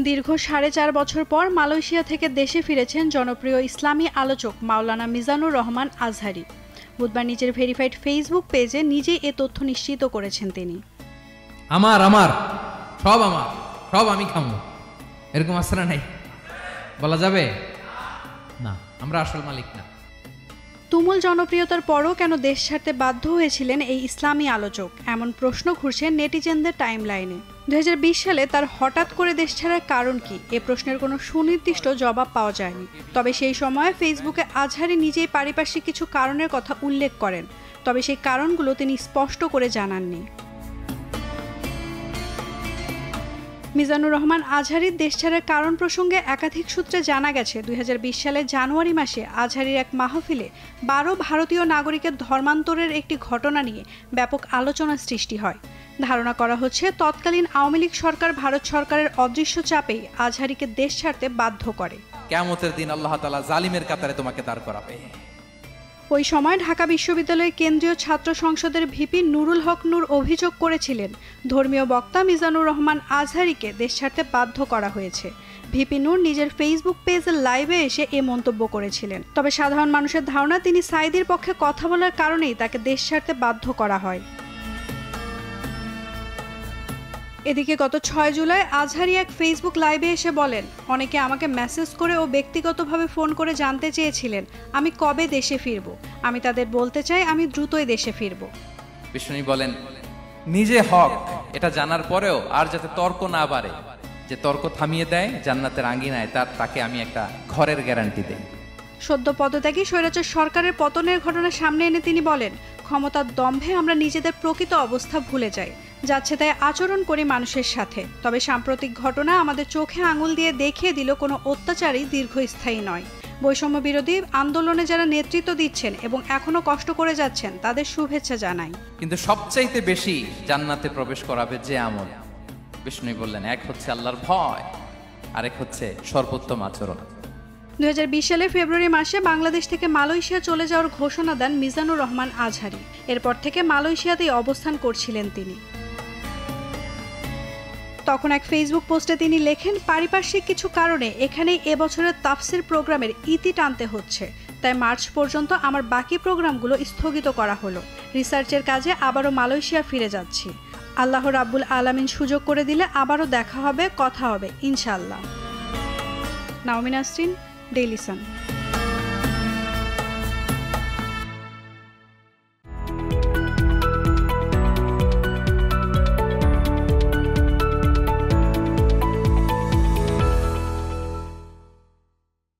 দীর্ঘ 4.5 বছর পর মালয়েশিয়া থেকে দেশে ফিরেছেন জনপ্রিয় ইসলামী আলোচক মাওলানা মিজানুর রহমান আজহারি। বুধবার নিজের ভেরিফাইড ফেসবুক পেজে নিজেই এ তথ্য নিশ্চিত করেছেন তিনি। আমার সব আমি খামো, এরকম আসরা নাই, বলা যাবে না, আমরা আসল মালিক না। তুমুল জনপ্রিয়তার পরও কেন দেশ ছাড়তে বাধ্য হয়েছিলেন এই ইসলামী আলোচক, এমন প্রশ্ন ঘুরছে নেটিজেনদের টাইমলাইনে। 2020 সালে তার হঠাৎ করে দেশ ছাড়ার কারণ কি, এ প্রশ্নের কোনো সুনির্দিষ্ট জবাব পাওয়া যায়নি। তবে সেই সময় ফেসবুকে আজহারি নিজেই পারিপার্শ্বিক কিছু কারণের কথা উল্লেখ করেন, তবে সেই কারণগুলো তিনি স্পষ্ট করে জানাননি। মিজানুর রহমান আজহারির দেশ ছাড়ার কারণ প্রসঙ্গে একাধিক সূত্রে জানা গেছে, 2020 সালের জানুয়ারি মাসে আজহারির এক মাহফিলে 12 ভারতীয় নাগরিকের ধর্মান্তরের একটি ঘটনা নিয়ে ব্যাপক আলোচনার সৃষ্টি হয়। ধারণা করা হচ্ছে তৎকালীন আওয়ামী লীগ সরকার ভারত সরকারের অদৃশ্য চাপেই আজহারিকে দেশ ছাড়তে বাধ্য করে। কিয়ামতের দিন আল্লাহ তাআলা জালিমের কাতারে তোমাকে দাঁড় করাবে। ওই সময় ঢাকা বিশ্ববিদ্যালয়ের কেন্দ্রীয় ছাত্র সংসদের ভিপি নুরুল হক নূর অভিযোগ করেছিলেন, ধর্মীয় বক্তা মিজানুর রহমান আজহারিকে দেশ ছাড়তে বাধ্য করা হয়েছে। ভিপি নূর নিজের ফেসবুক পেজের লাইভে এসে এ মন্তব্য করেছিলেন। তবে সাধারণ মানুষের ধারণা তিনি সাঈদীর পক্ষে কথা বলার কারণেই তাকে দেশ ছাড়তে বাধ্য করা হয়। এদিকে গত 6 জুলাই আজহারি এক ফেসবুক লাইভে এসে বলেন, অনেকে আমাকে মেসেজ করে ও ব্যক্তিগতভাবে ফোন করে জানতে চেয়েছিলেন আমি কবে দেশে ফিরব। আমি তাদের বলতে চাই আমি দ্রুতই দেশে ফিরব। বিষ্ণু বলেন, নিজে হক এটা জানার পরেও আর যাতে তর্ক না বাড়ে, যে তর্ক থামিয়ে দেয় জান্নাতের আঙ্গিনায়, তাকে আমি একটা ঘরের গ্যারান্টি দেই। সদ্য পদত্যাগী স্বৈরাচার সরকারের পতনের ঘটনা সামনে এনে তিনি বলেন, ক্ষমতার দম্ভে আমরা নিজেদের প্রকৃত অবস্থা ভুলে যাই, যাচ্ছে তাই আচরণ করি মানুষের সাথে। তবে সাম্প্রতিক ঘটনা আমাদের চোখে আঙুল দিয়ে দেখিয়ে দিল কোনো অত্যাচারই দীর্ঘস্থায়ী নয়। বৈষম্য বিরোধী আন্দোলনে যারা নেতৃত্ব দিচ্ছেন এবং এখনো কষ্ট করে যাচ্ছেন তাদের শুভেচ্ছা জানাই। কিন্তু সবচাইতে বেশি জান্নাতে প্রবেশ করাবে যে আমল, বিষ্ণু বললেন, এক হচ্ছে আল্লাহর ভয়, আরেক হচ্ছে সর্বোত্তম আচরণ। 2020 সালের ফেব্রুয়ারি মাসে বাংলাদেশ থেকে মালয়েশিয়া চলে যাওয়ার ঘোষণা দেন মিজানুর রহমান আজহারি। এরপর থেকে মালয়েশিয়াতেই অবস্থান করছিলেন তিনি। তখন এক ফেসবুক পোস্টে তিনি লেখেন, পারিপার্শ্বিক কিছু কারণে এখানেই এবছরের তাফসির প্রোগ্রামের ইতি টানতে হচ্ছে, তাই মার্চ পর্যন্ত আমার বাকি প্রোগ্রামগুলো স্থগিত করা হলো। রিসার্চের কাজে আবারও মালয়েশিয়া ফিরে যাচ্ছি। আল্লাহ রাব্বুল আলামিন সুযোগ করে দিলে আবারও দেখা হবে, কথা হবে ইনশাআল্লাহ। নাওমিন নাসরিন, ডেইলি সান।